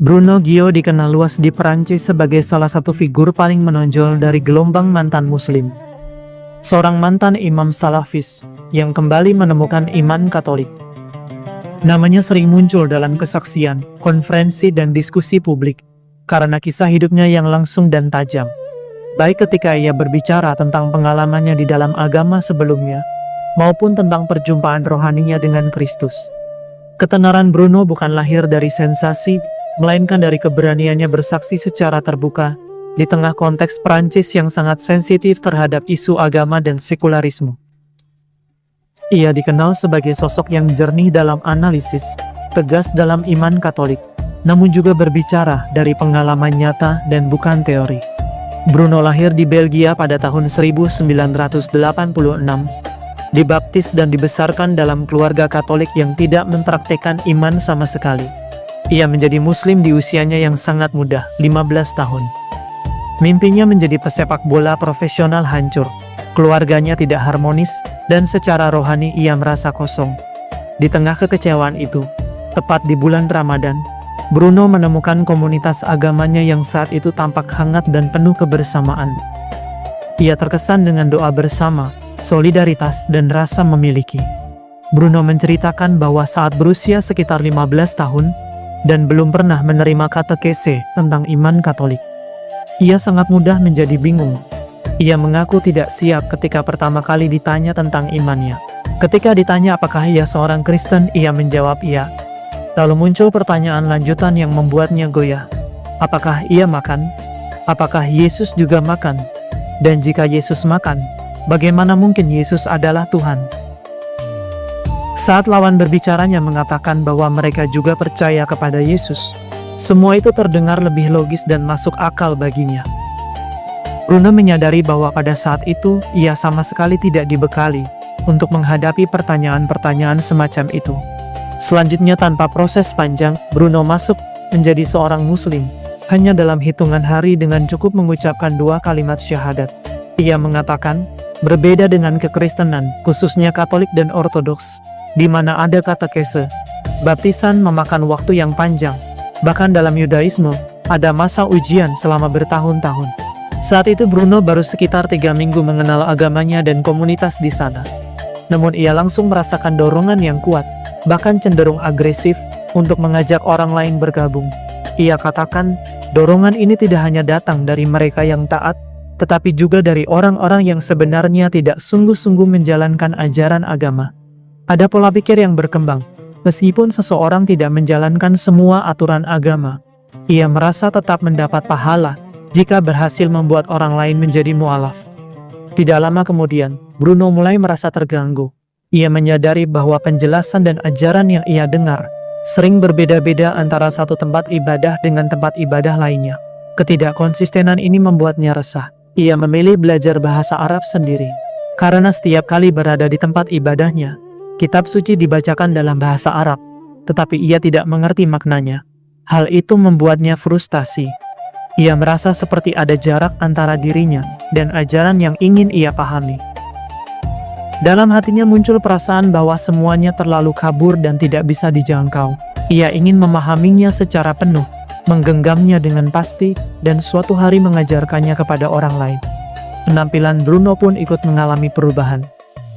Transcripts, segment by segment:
Bruno Gio dikenal luas di Perancis sebagai salah satu figur paling menonjol dari gelombang mantan muslim. Seorang mantan imam salafis yang kembali menemukan iman Katolik. Namanya sering muncul dalam kesaksian, konferensi dan diskusi publik karena kisah hidupnya yang langsung dan tajam. Baik ketika ia berbicara tentang pengalamannya di dalam agama sebelumnya, maupun tentang perjumpaan rohaninya dengan Kristus. Ketenaran Bruno bukan lahir dari sensasi, melainkan dari keberaniannya bersaksi secara terbuka di tengah konteks Prancis yang sangat sensitif terhadap isu agama dan sekularisme. Ia dikenal sebagai sosok yang jernih dalam analisis, tegas dalam iman Katolik, namun juga berbicara dari pengalaman nyata dan bukan teori. Bruno lahir di Belgia pada tahun 1986, dibaptis dan dibesarkan dalam keluarga Katolik yang tidak mempraktikkan iman sama sekali. Ia menjadi muslim di usianya yang sangat muda, 15 tahun. Mimpinya menjadi pesepak bola profesional hancur. Keluarganya tidak harmonis, dan secara rohani ia merasa kosong. Di tengah kekecewaan itu, tepat di bulan Ramadan, Bruno menemukan komunitas agamanya yang saat itu tampak hangat dan penuh kebersamaan. Ia terkesan dengan doa bersama, solidaritas, dan rasa memiliki. Bruno menceritakan bahwa saat berusia sekitar 15 tahun, dan belum pernah menerima katekese tentang iman Katolik, ia sangat mudah menjadi bingung. Ia mengaku tidak siap ketika pertama kali ditanya tentang imannya. Ketika ditanya apakah ia seorang Kristen, ia menjawab iya. Lalu muncul pertanyaan lanjutan yang membuatnya goyah. Apakah ia makan? Apakah Yesus juga makan? Dan jika Yesus makan, bagaimana mungkin Yesus adalah Tuhan? Saat lawan berbicaranya mengatakan bahwa mereka juga percaya kepada Yesus, semua itu terdengar lebih logis dan masuk akal baginya. Bruno menyadari bahwa pada saat itu, ia sama sekali tidak dibekali untuk menghadapi pertanyaan-pertanyaan semacam itu. Selanjutnya, tanpa proses panjang, Bruno masuk menjadi seorang muslim, hanya dalam hitungan hari dengan cukup mengucapkan 2 kalimat syahadat. Ia mengatakan, berbeda dengan kekristenan, khususnya Katolik dan Ortodoks, di mana ada katekese, baptisan memakan waktu yang panjang. Bahkan dalam Yudaisme, ada masa ujian selama bertahun-tahun. Saat itu Bruno baru sekitar 3 minggu mengenal agamanya dan komunitas di sana. Namun ia langsung merasakan dorongan yang kuat, bahkan cenderung agresif, untuk mengajak orang lain bergabung. Ia katakan, dorongan ini tidak hanya datang dari mereka yang taat, tetapi juga dari orang-orang yang sebenarnya tidak sungguh-sungguh menjalankan ajaran agama. Ada pola pikir yang berkembang. Meskipun seseorang tidak menjalankan semua aturan agama, ia merasa tetap mendapat pahala jika berhasil membuat orang lain menjadi mualaf. Tidak lama kemudian, Bruno mulai merasa terganggu. Ia menyadari bahwa penjelasan dan ajaran yang ia dengar sering berbeda-beda antara satu tempat ibadah dengan tempat ibadah lainnya. Ketidakkonsistenan ini membuatnya resah. Ia memilih belajar bahasa Arab sendiri. Karena setiap kali berada di tempat ibadahnya, kitab suci dibacakan dalam bahasa Arab, tetapi ia tidak mengerti maknanya. Hal itu membuatnya frustasi. Ia merasa seperti ada jarak antara dirinya dan ajaran yang ingin ia pahami. Dalam hatinya muncul perasaan bahwa semuanya terlalu kabur dan tidak bisa dijangkau. Ia ingin memahaminya secara penuh, menggenggamnya dengan pasti, dan suatu hari mengajarkannya kepada orang lain. Penampilan Bruno pun ikut mengalami perubahan.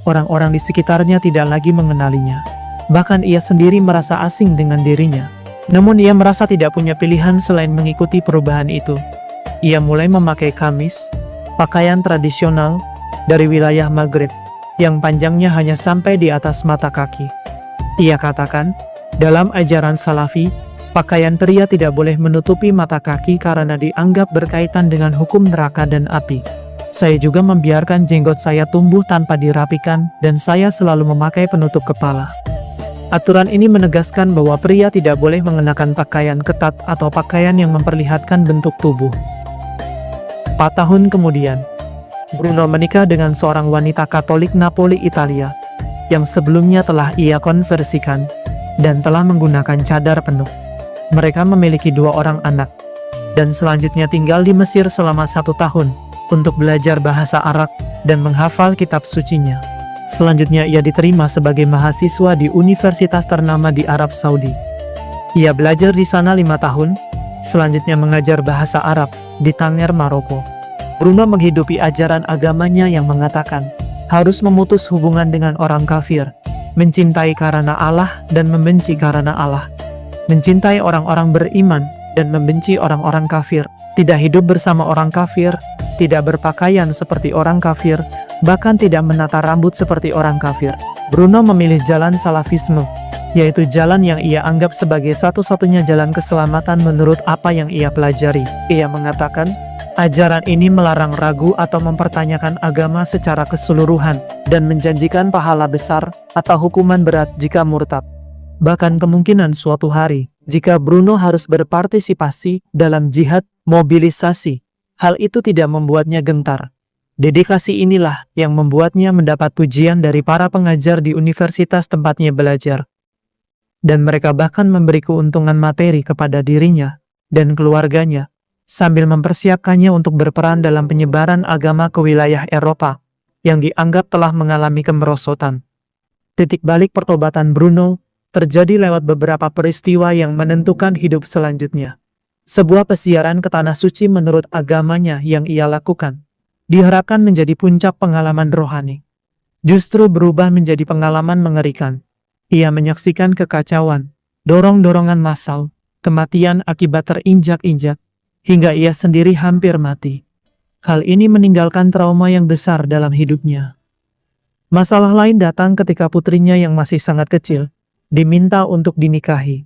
Orang-orang di sekitarnya tidak lagi mengenalinya. Bahkan ia sendiri merasa asing dengan dirinya. Namun ia merasa tidak punya pilihan selain mengikuti perubahan itu. Ia mulai memakai kamis, pakaian tradisional dari wilayah Maghrib, yang panjangnya hanya sampai di atas mata kaki. Ia katakan, dalam ajaran Salafi, pakaian pria tidak boleh menutupi mata kaki karena dianggap berkaitan dengan hukum neraka dan api. Saya juga membiarkan jenggot saya tumbuh tanpa dirapikan, dan saya selalu memakai penutup kepala. Aturan ini menegaskan bahwa pria tidak boleh mengenakan pakaian ketat atau pakaian yang memperlihatkan bentuk tubuh. 4 tahun kemudian, Bruno menikah dengan seorang wanita Katolik Napoli, Italia, yang sebelumnya telah ia konversikan, dan telah menggunakan cadar penuh. Mereka memiliki 2 orang anak, dan selanjutnya tinggal di Mesir selama 1 tahun, untuk belajar bahasa Arab dan menghafal kitab sucinya. Selanjutnya ia diterima sebagai mahasiswa di universitas ternama di Arab Saudi. Ia belajar di sana 5 tahun, selanjutnya mengajar bahasa Arab di Tanger, Maroko. Bruno menghidupi ajaran agamanya yang mengatakan harus memutus hubungan dengan orang kafir, mencintai karena Allah dan membenci karena Allah, mencintai orang-orang beriman dan membenci orang-orang kafir, tidak hidup bersama orang kafir, tidak berpakaian seperti orang kafir, bahkan tidak menata rambut seperti orang kafir. Bruno memilih jalan salafisme, yaitu jalan yang ia anggap sebagai satu-satunya jalan keselamatan menurut apa yang ia pelajari. Ia mengatakan, ajaran ini melarang ragu atau mempertanyakan agama secara keseluruhan dan menjanjikan pahala besar atau hukuman berat jika murtad. Bahkan kemungkinan suatu hari, jika Bruno harus berpartisipasi dalam jihad mobilisasi, hal itu tidak membuatnya gentar. Dedikasi inilah yang membuatnya mendapat pujian dari para pengajar di universitas tempatnya belajar. Dan mereka bahkan memberi keuntungan materi kepada dirinya dan keluarganya, sambil mempersiapkannya untuk berperan dalam penyebaran agama ke wilayah Eropa, yang dianggap telah mengalami kemerosotan. Titik balik pertobatan Bruno terjadi lewat beberapa peristiwa yang menentukan hidup selanjutnya. Sebuah pesiaran ke Tanah Suci menurut agamanya yang ia lakukan, diharapkan menjadi puncak pengalaman rohani. Justru berubah menjadi pengalaman mengerikan. Ia menyaksikan kekacauan, dorong-dorongan massal, kematian akibat terinjak-injak, hingga ia sendiri hampir mati. Hal ini meninggalkan trauma yang besar dalam hidupnya. Masalah lain datang ketika putrinya yang masih sangat kecil diminta untuk dinikahi.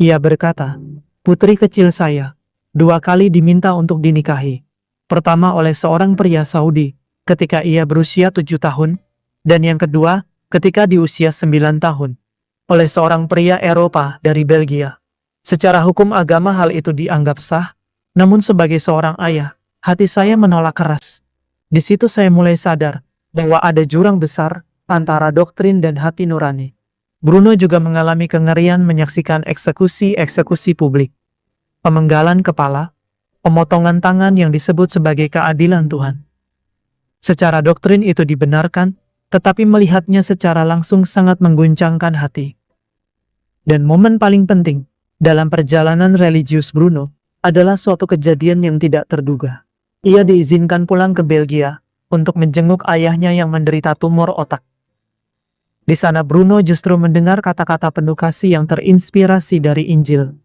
Ia berkata, "Putri kecil saya 2 kali diminta untuk dinikahi. Pertama oleh seorang pria Saudi ketika ia berusia 7 tahun, dan yang kedua ketika di usia 9 tahun, oleh seorang pria Eropa dari Belgia. Secara hukum agama hal itu dianggap sah, namun sebagai seorang ayah, hati saya menolak keras. Di situ saya mulai sadar bahwa ada jurang besar antara doktrin dan hati nurani." Bruno juga mengalami kengerian menyaksikan eksekusi-eksekusi publik, pemenggalan kepala, pemotongan tangan yang disebut sebagai keadilan Tuhan. Secara doktrin itu dibenarkan, tetapi melihatnya secara langsung sangat mengguncangkan hati. Dan momen paling penting dalam perjalanan religius Bruno adalah suatu kejadian yang tidak terduga. Ia diizinkan pulang ke Belgia untuk menjenguk ayahnya yang menderita tumor otak. Di sana Bruno justru mendengar kata-kata penuh kasih yang terinspirasi dari Injil.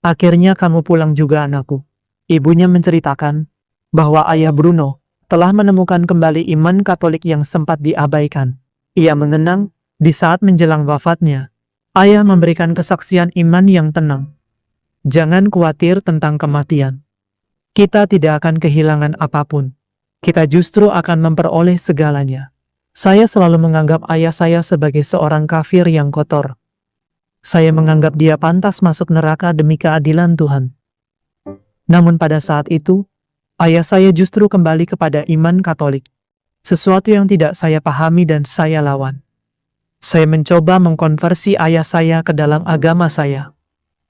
"Akhirnya kamu pulang juga, anakku." Ibunya menceritakan bahwa ayah Bruno telah menemukan kembali iman Katolik yang sempat diabaikan. Ia mengenang di saat menjelang wafatnya, ayah memberikan kesaksian iman yang tenang. "Jangan khawatir tentang kematian. Kita tidak akan kehilangan apapun. Kita justru akan memperoleh segalanya. Saya selalu menganggap ayah saya sebagai seorang kafir yang kotor. Saya menganggap dia pantas masuk neraka demi keadilan Tuhan. Namun pada saat itu, ayah saya justru kembali kepada iman Katolik, sesuatu yang tidak saya pahami dan saya lawan. Saya mencoba mengkonversi ayah saya ke dalam agama saya.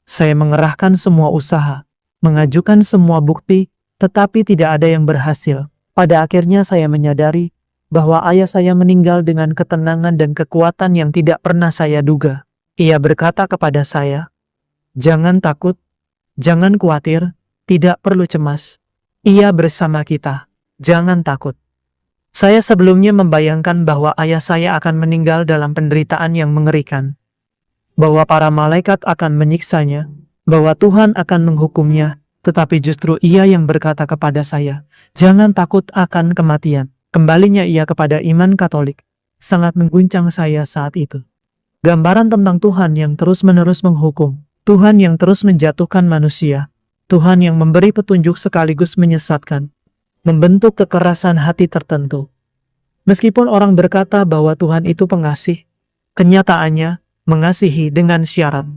Saya mengerahkan semua usaha, mengajukan semua bukti, tetapi tidak ada yang berhasil. Pada akhirnya saya menyadari bahwa ayah saya meninggal dengan ketenangan dan kekuatan yang tidak pernah saya duga. Ia berkata kepada saya, 'Jangan takut, jangan khawatir, tidak perlu cemas. Ia bersama kita, jangan takut.' Saya sebelumnya membayangkan bahwa ayah saya akan meninggal dalam penderitaan yang mengerikan, bahwa para malaikat akan menyiksanya, bahwa Tuhan akan menghukumnya, tetapi justru ia yang berkata kepada saya, 'Jangan takut akan kematian.' Kembalinya ia kepada iman Katolik sangat mengguncang saya saat itu. Gambaran tentang Tuhan yang terus-menerus menghukum, Tuhan yang terus menjatuhkan manusia, Tuhan yang memberi petunjuk sekaligus menyesatkan, membentuk kekerasan hati tertentu. Meskipun orang berkata bahwa Tuhan itu pengasih, kenyataannya mengasihi dengan syarat.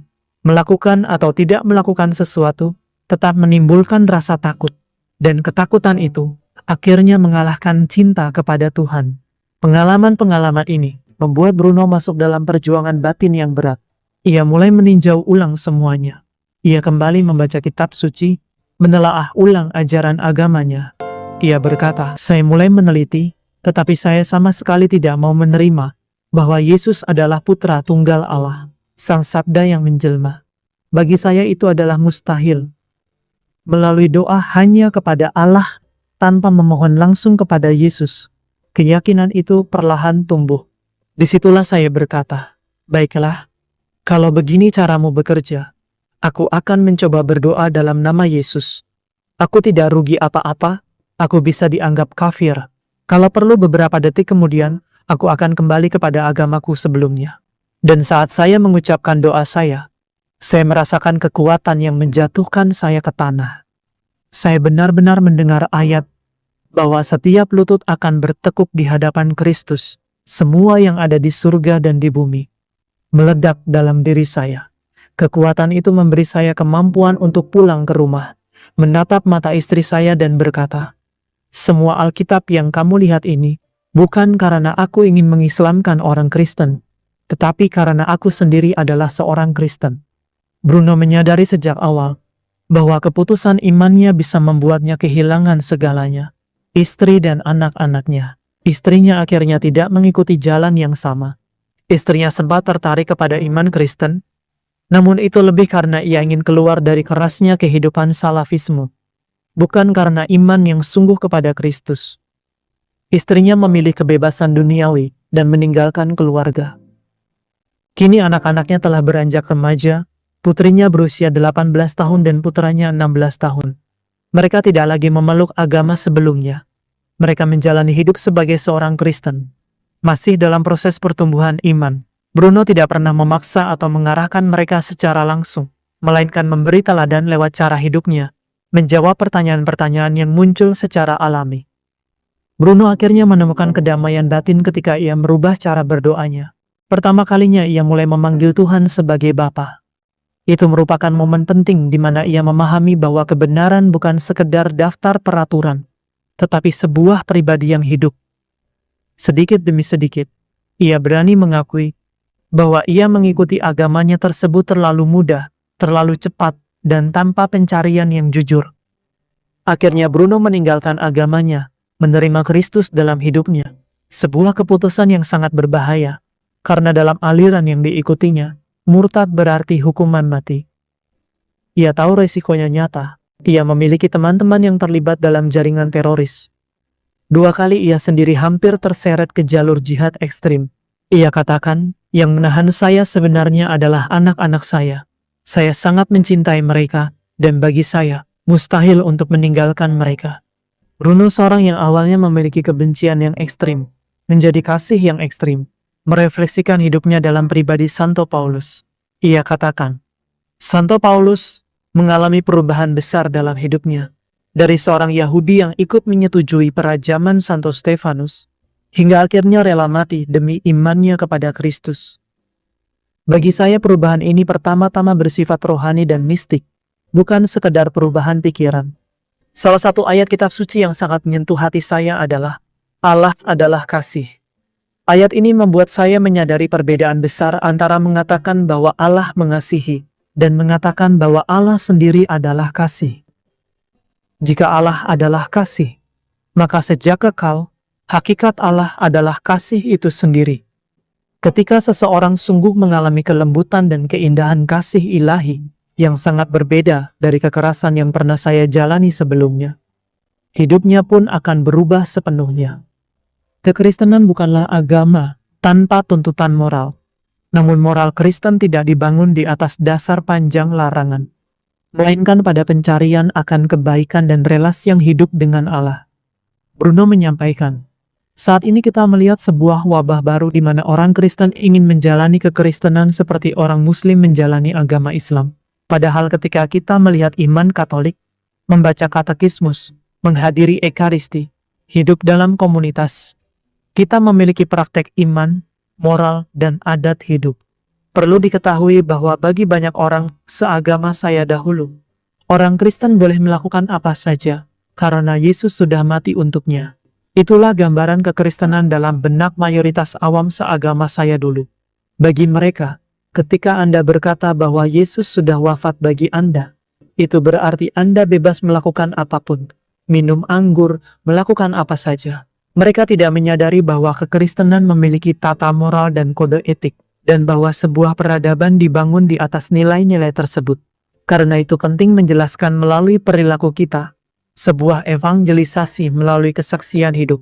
Melakukan atau tidak melakukan sesuatu tetap menimbulkan rasa takut, dan ketakutan itu akhirnya mengalahkan cinta kepada Tuhan. Pengalaman-pengalaman ini membuat Bruno masuk dalam perjuangan batin yang berat. Ia mulai meninjau ulang semuanya. Ia kembali membaca kitab suci, menelaah ulang ajaran agamanya. Ia berkata, "Saya mulai meneliti, tetapi saya sama sekali tidak mau menerima bahwa Yesus adalah Putra Tunggal Allah, Sang Sabda yang menjelma. Bagi saya itu adalah mustahil. melalui doa hanya kepada Allah tanpa memohon langsung kepada Yesus. Keyakinan itu perlahan tumbuh. Disitulah saya berkata, baiklah, kalau begini caramu bekerja, aku akan mencoba berdoa dalam nama Yesus. Aku tidak rugi apa-apa, aku bisa dianggap kafir. Kalau perlu beberapa detik kemudian, aku akan kembali kepada agamaku sebelumnya. Dan saat saya mengucapkan doa saya merasakan kekuatan yang menjatuhkan saya ke tanah. Saya benar-benar mendengar ayat bahwa setiap lutut akan bertekuk di hadapan Kristus. Semua yang ada di surga dan di bumi meledak dalam diri saya. Kekuatan itu memberi saya kemampuan untuk pulang ke rumah, menatap mata istri saya dan berkata, semua Alkitab yang kamu lihat ini bukan karena aku ingin mengislamkan orang Kristen, tetapi karena aku sendiri adalah seorang Kristen. Bruno menyadari sejak awal bahwa keputusan imannya bisa membuatnya kehilangan segalanya, istri dan anak-anaknya. Istrinya akhirnya tidak mengikuti jalan yang sama. Istrinya sempat tertarik kepada iman Kristen, namun itu lebih karena ia ingin keluar dari kerasnya kehidupan salafisme, bukan karena iman yang sungguh kepada Kristus. Istrinya memilih kebebasan duniawi dan meninggalkan keluarga. Kini anak-anaknya telah beranjak remaja, putrinya berusia 18 tahun dan putranya 16 tahun. Mereka tidak lagi memeluk agama sebelumnya. Mereka menjalani hidup sebagai seorang Kristen. Masih dalam proses pertumbuhan iman, Bruno tidak pernah memaksa atau mengarahkan mereka secara langsung, melainkan memberi teladan lewat cara hidupnya, menjawab pertanyaan-pertanyaan yang muncul secara alami. Bruno akhirnya menemukan kedamaian batin ketika ia merubah cara berdoanya. Pertama kalinya ia mulai memanggil Tuhan sebagai Bapa. Itu merupakan momen penting di mana ia memahami bahwa kebenaran bukan sekedar daftar peraturan, tetapi sebuah pribadi yang hidup. Sedikit demi sedikit, ia berani mengakui bahwa ia mengikuti agamanya tersebut terlalu mudah, terlalu cepat, dan tanpa pencarian yang jujur. Akhirnya Bruno meninggalkan agamanya, menerima Kristus dalam hidupnya, sebuah keputusan yang sangat berbahaya, karena dalam aliran yang diikutinya, murtad berarti hukuman mati. Ia tahu resikonya nyata. Ia memiliki teman-teman yang terlibat dalam jaringan teroris. 2 kali ia sendiri hampir terseret ke jalur jihad ekstrim. Ia katakan, yang menahan saya sebenarnya adalah anak-anak saya. Saya sangat mencintai mereka, dan bagi saya, mustahil untuk meninggalkan mereka. Bruno, seorang yang awalnya memiliki kebencian yang ekstrim, menjadi kasih yang ekstrim, merefleksikan hidupnya dalam pribadi Santo Paulus. Ia katakan, Santo Paulus mengalami perubahan besar dalam hidupnya, dari seorang Yahudi yang ikut menyetujui perajaman Santo Stefanus, hingga akhirnya rela mati demi imannya kepada Kristus. Bagi saya perubahan ini pertama-tama bersifat rohani dan mistik, bukan sekedar perubahan pikiran. Salah satu ayat kitab suci yang sangat menyentuh hati saya adalah, Allah adalah kasih. Ayat ini membuat saya menyadari perbedaan besar antara mengatakan bahwa Allah mengasihi, dan mengatakan bahwa Allah sendiri adalah kasih. Jika Allah adalah kasih, maka sejak kekal, hakikat Allah adalah kasih itu sendiri. Ketika seseorang sungguh mengalami kelembutan dan keindahan kasih ilahi yang sangat berbeda dari kekerasan yang pernah saya jalani sebelumnya, hidupnya pun akan berubah sepenuhnya. Kekristenan bukanlah agama tanpa tuntutan moral. Namun moral Kristen tidak dibangun di atas dasar panjang larangan, melainkan pada pencarian akan kebaikan dan relasi yang hidup dengan Allah. Bruno menyampaikan, saat ini kita melihat sebuah wabah baru di mana orang Kristen ingin menjalani kekristenan seperti orang Muslim menjalani agama Islam. Padahal ketika kita melihat iman Katolik, membaca katekismus, menghadiri Ekaristi, hidup dalam komunitas, kita memiliki praktek iman, moral, dan adat hidup. Perlu diketahui bahwa bagi banyak orang seagama saya dahulu, orang Kristen boleh melakukan apa saja, karena Yesus sudah mati untuknya. Itulah gambaran kekristenan dalam benak mayoritas awam seagama saya dulu. Bagi mereka, ketika Anda berkata bahwa Yesus sudah wafat bagi Anda, itu berarti Anda bebas melakukan apapun, minum anggur, melakukan apa saja. Mereka tidak menyadari bahwa kekristenan memiliki tata moral dan kode etik, dan bahwa sebuah peradaban dibangun di atas nilai-nilai tersebut. Karena itu penting menjelaskan melalui perilaku kita, sebuah evangelisasi melalui kesaksian hidup,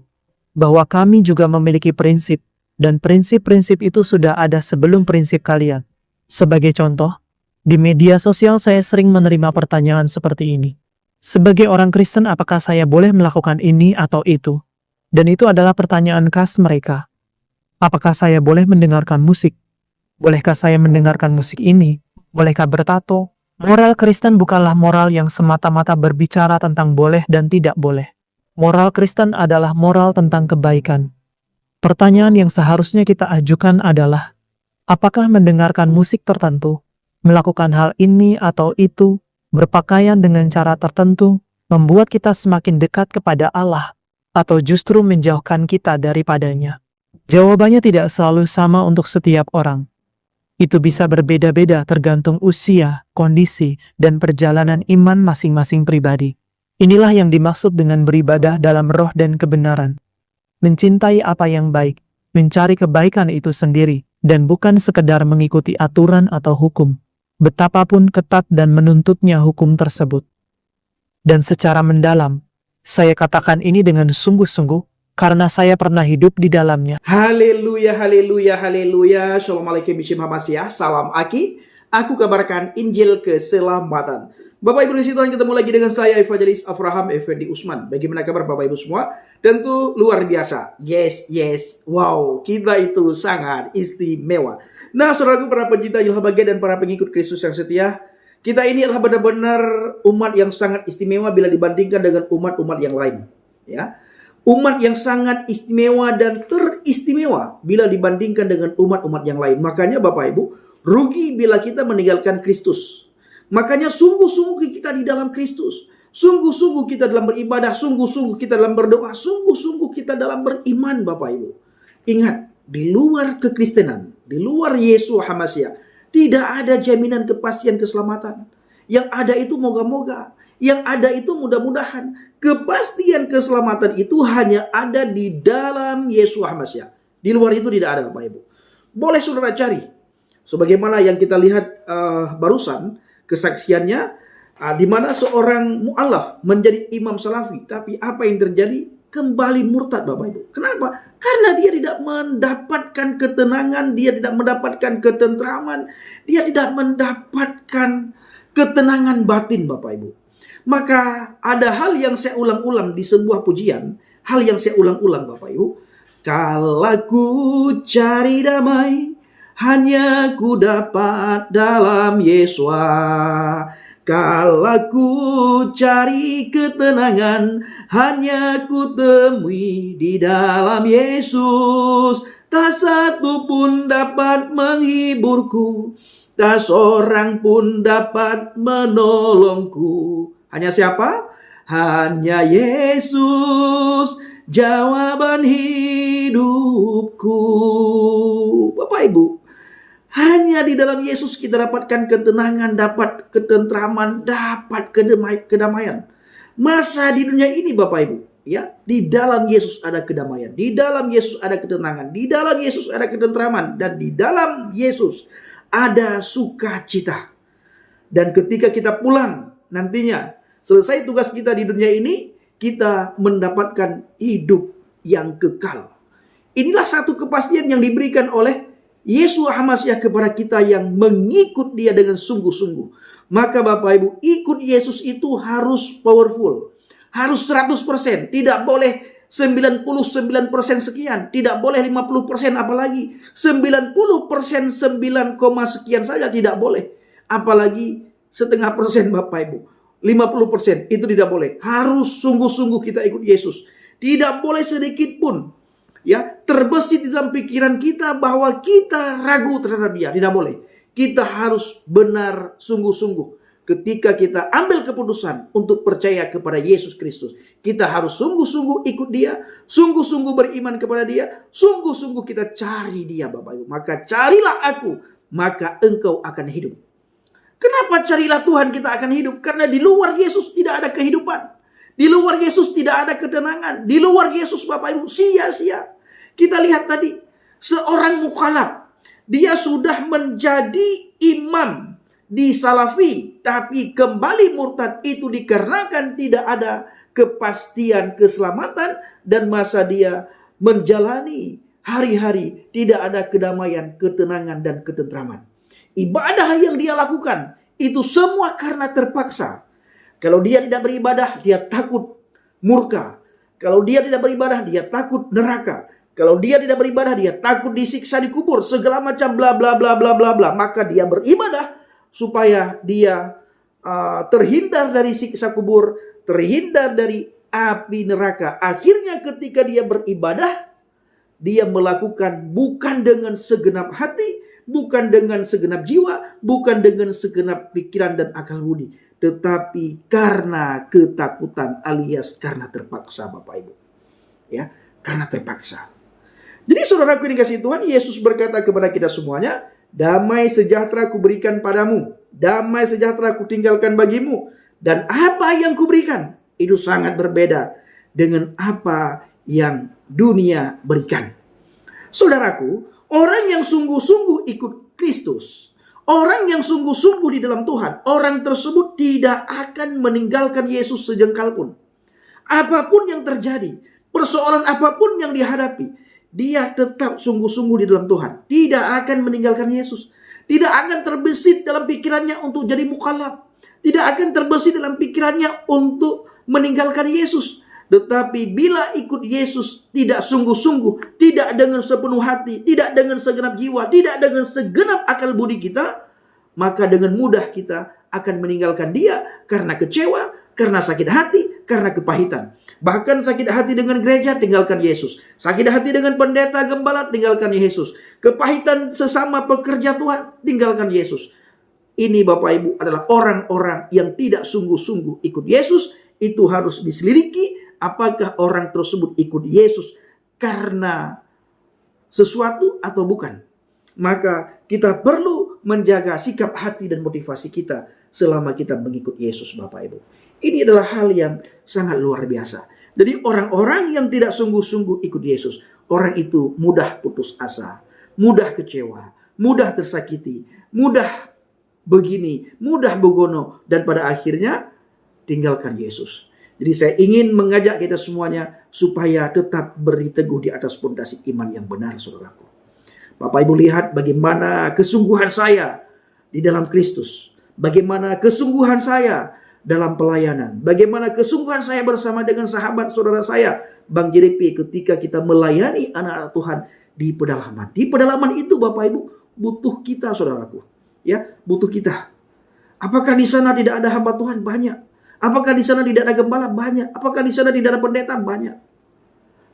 bahwa kami juga memiliki prinsip, dan prinsip-prinsip itu sudah ada sebelum prinsip kalian. Sebagai contoh, di media sosial saya sering menerima pertanyaan seperti ini. Sebagai orang Kristen, apakah saya boleh melakukan ini atau itu? Dan itu adalah pertanyaan khas mereka. Apakah saya boleh mendengarkan musik? Bolehkah saya mendengarkan musik ini? Bolehkah bertato? Moral Kristen bukanlah moral yang semata-mata berbicara tentang boleh dan tidak boleh. Moral Kristen adalah moral tentang kebaikan. Pertanyaan yang seharusnya kita ajukan adalah, apakah mendengarkan musik tertentu, melakukan hal ini atau itu, berpakaian dengan cara tertentu, membuat kita semakin dekat kepada Allah, atau justru menjauhkan kita daripadanya? Jawabannya tidak selalu sama untuk setiap orang. Itu bisa berbeda-beda tergantung usia, kondisi, dan perjalanan iman masing-masing pribadi. Inilah yang dimaksud dengan beribadah dalam roh dan kebenaran. Mencintai apa yang baik, mencari kebaikan itu sendiri, dan bukan sekedar mengikuti aturan atau hukum, betapapun ketat dan menuntutnya hukum tersebut. Dan secara mendalam, saya katakan ini dengan sungguh-sungguh, karena saya pernah hidup di dalamnya. Haleluya, haleluya, haleluya. Assalamualaikum warahmatullahi wabarakatuh. Salam Aki. Aku kabarkan Injil keselamatan. Bapak Ibu di Tuhan, ketemu lagi dengan saya Evangelis Avraham Effendi Usman. Bagaimana kabar Bapak Ibu semua? Tentu luar biasa. Yes, yes. Wow, kita itu sangat istimewa. Nah, saudaraku, para pencinta Ilham Bagia dan para pengikut Kristus yang setia, kita ini adalah benar-benar umat yang sangat istimewa bila dibandingkan dengan umat-umat yang lain. Ya. Umat yang sangat istimewa dan teristimewa bila dibandingkan dengan umat-umat yang lain. Makanya Bapak Ibu, rugi bila kita meninggalkan Kristus. Makanya sungguh-sungguh kita di dalam Kristus. Sungguh-sungguh kita dalam beribadah. Sungguh-sungguh kita dalam berdoa. Sungguh-sungguh kita dalam beriman Bapak Ibu. Ingat, di luar kekristenan, di luar Yesus HaMashiach, tidak ada jaminan kepastian keselamatan. Yang ada itu moga-moga. Yang ada itu mudah-mudahan. Kepastian keselamatan itu hanya ada di dalam Yesus HaMashiach. Di luar itu tidak ada Bapak Ibu. Boleh saudara cari. Sebagaimana yang kita lihat barusan kesaksiannya, di mana seorang mu'alaf menjadi imam salafi. Tapi apa yang terjadi? Kembali murtad Bapak Ibu. Kenapa? Karena dia tidak mendapatkan ketenangan, dia tidak mendapatkan ketentraman, dia tidak mendapatkan ketenangan batin Bapak Ibu. Maka ada hal yang saya ulang-ulang di sebuah pujian. Hal yang saya ulang-ulang Bapak Ibu. Kalau ku cari damai, hanya ku dapat dalam Yesus. Kalau ku cari ketenangan, hanya ku temui di dalam Yesus. Tak satu pun dapat menghiburku, tak seorang pun dapat menolongku. Hanya siapa? Hanya Yesus, jawaban hidupku. Bapak Ibu, hanya di dalam Yesus kita dapatkan ketenangan, dapat ketentraman, dapat kedamaian. Masa di dunia ini Bapak Ibu, ya, di dalam Yesus ada kedamaian, di dalam Yesus ada ketenangan, di dalam Yesus ada ketentraman, dan di dalam Yesus ada sukacita. Dan ketika kita pulang nantinya, selesai tugas kita di dunia ini, kita mendapatkan hidup yang kekal. Inilah satu kepastian yang diberikan oleh Yesus HaMashiach kepada kita yang mengikut dia dengan sungguh-sungguh. Maka Bapak Ibu, ikut Yesus itu harus powerful. Harus 100%. Tidak boleh 99% sekian. Tidak boleh 50% apalagi. 90% 9, sekian saja tidak boleh. Apalagi setengah persen Bapak Ibu. 50% itu tidak boleh. Harus sungguh-sungguh kita ikut Yesus. Tidak boleh sedikit pun ya terbesit di dalam pikiran kita bahwa kita ragu terhadap dia. Tidak boleh. Kita harus benar sungguh-sungguh. Ketika kita ambil keputusan untuk percaya kepada Yesus Kristus, kita harus sungguh-sungguh ikut dia, sungguh-sungguh beriman kepada dia, sungguh-sungguh kita cari dia Bapak Ibu. Maka carilah aku, maka engkau akan hidup. Kenapa carilah Tuhan kita akan hidup? Karena di luar Yesus tidak ada kehidupan. Di luar Yesus tidak ada ketenangan. Di luar Yesus Bapak Ibu sia-sia. Kita lihat tadi seorang mukhalaf. Dia sudah menjadi imam disalafi, tapi kembali murtad itu dikarenakan tidak ada kepastian keselamatan dan masa dia menjalani hari-hari tidak ada kedamaian, ketenangan, dan ketentraman. Ibadah yang dia lakukan itu semua karena terpaksa. Kalau dia tidak beribadah, dia takut murka. Kalau dia tidak beribadah, dia takut neraka. Kalau dia tidak beribadah, dia takut disiksa di kubur, segala macam bla bla bla bla bla bla. Maka dia beribadah supaya dia terhindar dari siksa kubur, terhindar dari api neraka. Akhirnya ketika dia beribadah, dia melakukan bukan dengan segenap hati, bukan dengan segenap jiwa, bukan dengan segenap pikiran dan akal budi, tetapi karena ketakutan alias karena terpaksa, Bapak Ibu. Ya, karena terpaksa. Jadi saudaraku yang dikasihi Tuhan, Yesus berkata kepada kita semuanya, damai sejahtera kuberikan padamu, damai sejahtera kutinggalkan bagimu, dan apa yang kuberikan itu sangat berbeda dengan apa yang dunia berikan. Saudaraku, orang yang sungguh-sungguh ikut Kristus, orang yang sungguh-sungguh di dalam Tuhan, orang tersebut tidak akan meninggalkan Yesus sejengkal pun. Apapun yang terjadi, persoalan apapun yang dihadapi, dia tetap sungguh-sungguh di dalam Tuhan. Tidak akan meninggalkan Yesus. Tidak akan terbesit dalam pikirannya untuk jadi mukallaf. Tidak akan terbesit dalam pikirannya untuk meninggalkan Yesus. Tetapi bila ikut Yesus tidak sungguh-sungguh, tidak dengan sepenuh hati, tidak dengan segenap jiwa, tidak dengan segenap akal budi kita, maka dengan mudah kita akan meninggalkan dia karena kecewa, karena sakit hati, karena kepahitan. Bahkan sakit hati dengan gereja, tinggalkan Yesus. Sakit hati dengan pendeta gembala, tinggalkan Yesus. Kepahitan sesama pekerja Tuhan, tinggalkan Yesus. Ini Bapak Ibu adalah orang-orang yang tidak sungguh-sungguh ikut Yesus. Itu harus diselidiki apakah orang tersebut ikut Yesus karena sesuatu atau bukan. Maka kita perlu menjaga sikap hati dan motivasi kita selama kita mengikut Yesus, Bapak Ibu. Ini adalah hal yang sangat luar biasa. Jadi orang-orang yang tidak sungguh-sungguh ikut Yesus, orang itu mudah putus asa, mudah kecewa, mudah tersakiti, mudah begini, mudah begono, dan pada akhirnya tinggalkan Yesus. Jadi saya ingin mengajak kita semuanya supaya tetap berteguh di atas fondasi iman yang benar, saudaraku. Bapak Ibu lihat bagaimana kesungguhan saya di dalam Kristus. Bagaimana kesungguhan saya dalam pelayanan. Bagaimana kesungguhan saya bersama dengan sahabat saudara saya, Bang JDP, ketika kita melayani anak-anak Tuhan di pedalaman. Di pedalaman itu Bapak Ibu butuh kita, saudaraku. Ya, butuh kita. Apakah di sana tidak ada hamba Tuhan? Banyak. Apakah di sana tidak ada gembala? Banyak. Apakah di sana tidak ada pendeta? Banyak.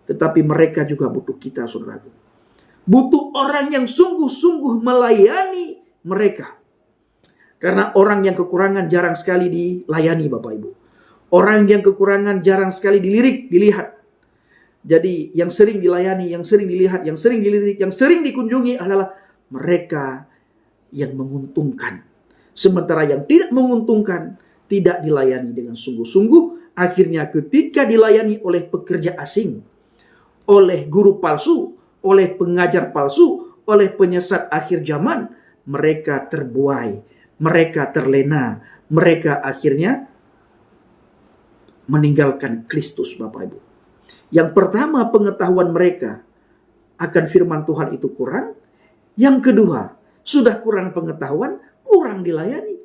Tetapi mereka juga butuh kita, saudaraku. Butuh orang yang sungguh-sungguh melayani mereka. Karena orang yang kekurangan jarang sekali dilayani, Bapak Ibu. Orang yang kekurangan jarang sekali dilihat. Jadi yang sering dilayani, yang sering dilihat, yang sering dilirik, yang sering dikunjungi adalah mereka yang menguntungkan. Sementara yang tidak menguntungkan tidak dilayani dengan sungguh-sungguh. Akhirnya ketika dilayani oleh pekerja asing, oleh guru palsu, oleh pengajar palsu, oleh penyesat akhir zaman, mereka terbuai. Mereka terlena, mereka akhirnya meninggalkan Kristus, Bapak Ibu. Yang pertama, pengetahuan mereka akan firman Tuhan itu kurang. Yang kedua, sudah kurang pengetahuan, kurang dilayani.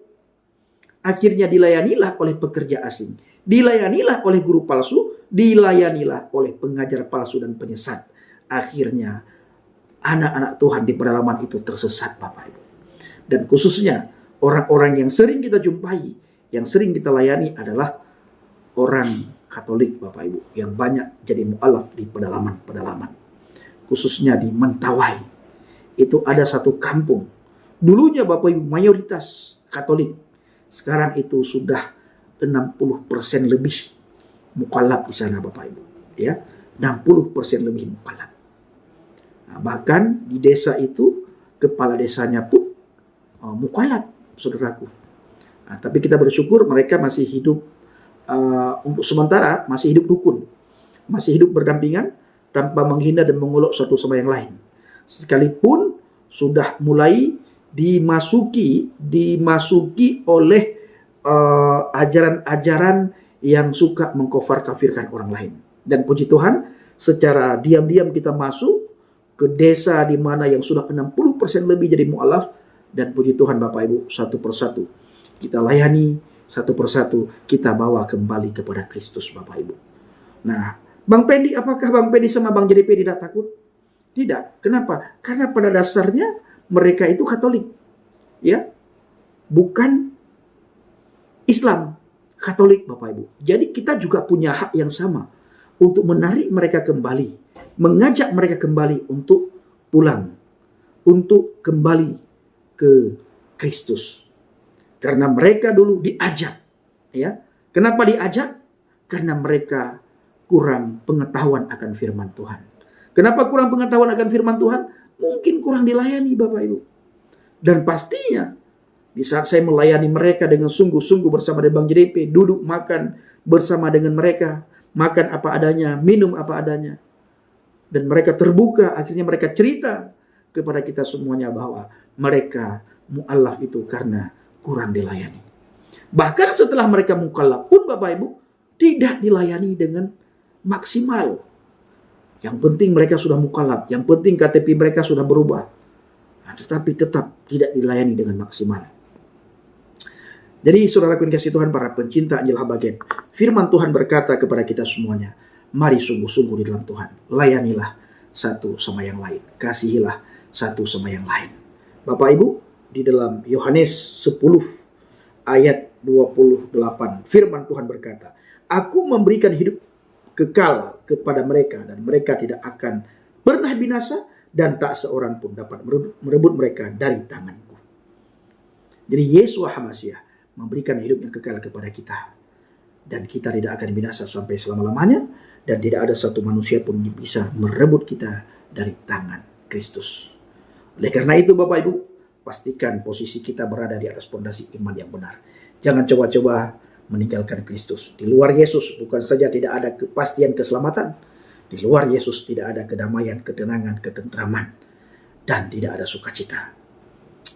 Akhirnya dilayanilah oleh pekerja asing, dilayanilah oleh guru palsu, dilayanilah oleh pengajar palsu dan penyesat. Akhirnya anak-anak Tuhan di pedalaman itu tersesat, Bapak Ibu. Dan khususnya orang-orang yang sering kita jumpai, yang sering kita layani adalah orang Katolik, Bapak Ibu, yang banyak jadi mu'alaf di pedalaman-pedalaman. Khususnya di Mentawai. Itu ada satu kampung. Dulunya Bapak Ibu mayoritas Katolik. Sekarang itu sudah 60% lebih mu'alaf di sana, Bapak Ibu. Ya, 60% lebih mu'alaf. Nah, bahkan di desa itu kepala desanya pun mu'alaf, saudaraku. Nah, tapi kita bersyukur mereka masih hidup untuk sementara, masih hidup rukun, masih hidup berdampingan tanpa menghina dan mengolok satu sama yang lain. Sekalipun sudah mulai dimasuki oleh ajaran-ajaran yang suka mengkafir-kafirkan orang lain. Dan puji Tuhan, secara diam-diam kita masuk ke desa di mana yang sudah 60% lebih jadi mu'alaf, dan puji Tuhan Bapak Ibu, satu persatu kita layani, satu persatu kita bawa kembali kepada Kristus Bapak Ibu. Nah, Bang Pendi, apakah Bang Pendi sama Bang JDP tidak takut? Tidak. Kenapa? Karena pada dasarnya mereka itu Katolik, ya, bukan Islam, Katolik Bapak Ibu. Jadi kita juga punya hak yang sama untuk menarik mereka kembali, mengajak mereka kembali untuk pulang, untuk kembali ke Kristus. Karena mereka dulu diajak, ya. Kenapa diajak? Karena mereka kurang pengetahuan akan firman Tuhan. Kenapa kurang pengetahuan akan firman Tuhan? Mungkin kurang dilayani Bapak Ibu. Dan pastinya di saat saya melayani mereka dengan sungguh-sungguh bersama dengan Bang JDP, duduk makan bersama dengan mereka, makan apa adanya, minum apa adanya, dan mereka terbuka, akhirnya mereka cerita kepada kita semuanya bahwa mereka mu'alaf itu karena kurang dilayani. Bahkan setelah mereka mukallaf pun Bapak Ibu tidak dilayani dengan maksimal. Yang penting mereka sudah mukallaf, yang penting KTP mereka sudah berubah, tetapi tetap tidak dilayani dengan maksimal. Jadi saudaraku yang kasih Tuhan, para pencinta Injil Habagen, firman Tuhan berkata kepada kita semuanya, mari sungguh-sungguh di dalam Tuhan, layanilah satu sama yang lain, kasihilah satu sama yang lain. Bapak Ibu, di dalam Yohanes 10 ayat 28, firman Tuhan berkata, aku memberikan hidup kekal kepada mereka, dan mereka tidak akan pernah binasa, dan tak seorang pun dapat merebut mereka dari tanganku. Jadi Yesus HaMasiah memberikan hidup yang kekal kepada kita, dan kita tidak akan binasa sampai selama-lamanya, dan tidak ada satu manusia pun yang bisa merebut kita dari tangan Kristus. Oleh karena itu Bapak Ibu, pastikan posisi kita berada di atas pondasi iman yang benar. Jangan coba-coba meninggalkan Kristus. Di luar Yesus bukan saja tidak ada kepastian keselamatan, di luar Yesus tidak ada kedamaian, ketenangan, ketentraman, dan tidak ada sukacita.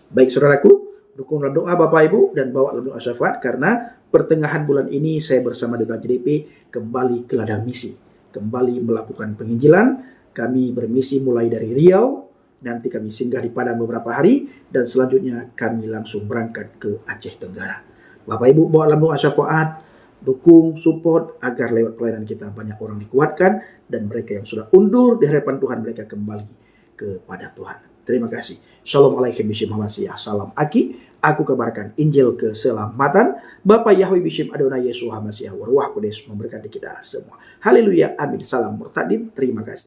Baik saudaraku, dukunglah doa Bapak Ibu dan bawa doa syafaat, karena pertengahan bulan ini saya bersama dengan JDP kembali ke ladang misi, kembali melakukan penginjilan. Kami bermisi mulai dari Riau, nanti kami singgah di Padang beberapa hari, dan selanjutnya kami langsung berangkat ke Aceh Tenggara. Bapak Ibu bawa doa syafaat, dukung, support agar lewat pelayanan kita banyak orang dikuatkan, dan mereka yang sudah undur di hadapan Tuhan mereka kembali kepada Tuhan. Terima kasih. Shalom alaikum bishim hamasiah. Salam Aki. Aku kabarkan Injil keselamatan. Bapak Yahweh bishim Adonai Yesus HaMasiah. Waruah Kudus memberkati kita semua. Haleluya. Amin. Salam murtadim. Terima kasih.